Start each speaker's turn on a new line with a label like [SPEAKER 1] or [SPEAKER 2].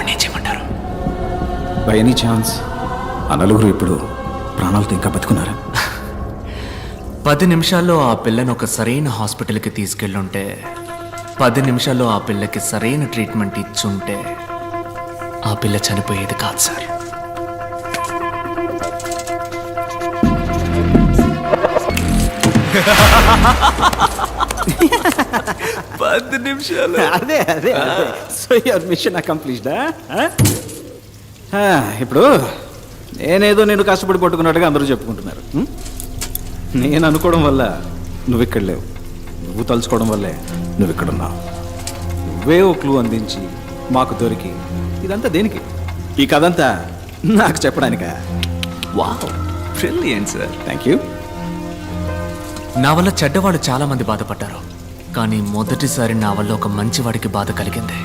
[SPEAKER 1] వాడిని ఏం చేయమంటారు?
[SPEAKER 2] బై ఎనీ ఛాన్స్ ఆ నలుగురు ఇప్పుడు ప్రాణాలతో ఇంకా బతుకున్నారా?
[SPEAKER 1] 10 నిమిషాల్లో ఆ పిల్లని ఒక సరైన హాస్పిటల్కి తీసుకెళ్ళుంటే, 10 నిమిషాల్లో ఆ పిల్లకి సరైన ట్రీట్మెంట్ ఇచ్చుంటే ఆ పిల్ల చనిపోయేది కాదు సార్. పది నిమిషాలు.
[SPEAKER 2] అదే అదే సో యువర్ మిషన్ అకంప్లీష్డా? ఇప్పుడు నేనేదో నేను కష్టపడి పట్టుకున్నట్టుగా అందరూ చెప్పుకుంటున్నారు. నేను అనుకోవడం వల్ల నువ్వు ఇక్కడ లేవు, నువ్వు తలుచుకోవడం వల్లే నువ్వు ఇక్కడ ఉన్నావు. నువ్వే ఓ క్లూ అందించి మాకు దొరికి ఇదంతా దేనికి? ఈ కథంతా నాకు చెప్పడానికా?
[SPEAKER 1] Wow, brilliant sir.
[SPEAKER 2] Thank you.
[SPEAKER 1] నా వల్ల చెడ్డవాళ్ళు చాలా మంది బాధపడ్డారు, కానీ మొదటిసారి నా వల్ల ఒక మంచివాడికి బాధ కలిగింది.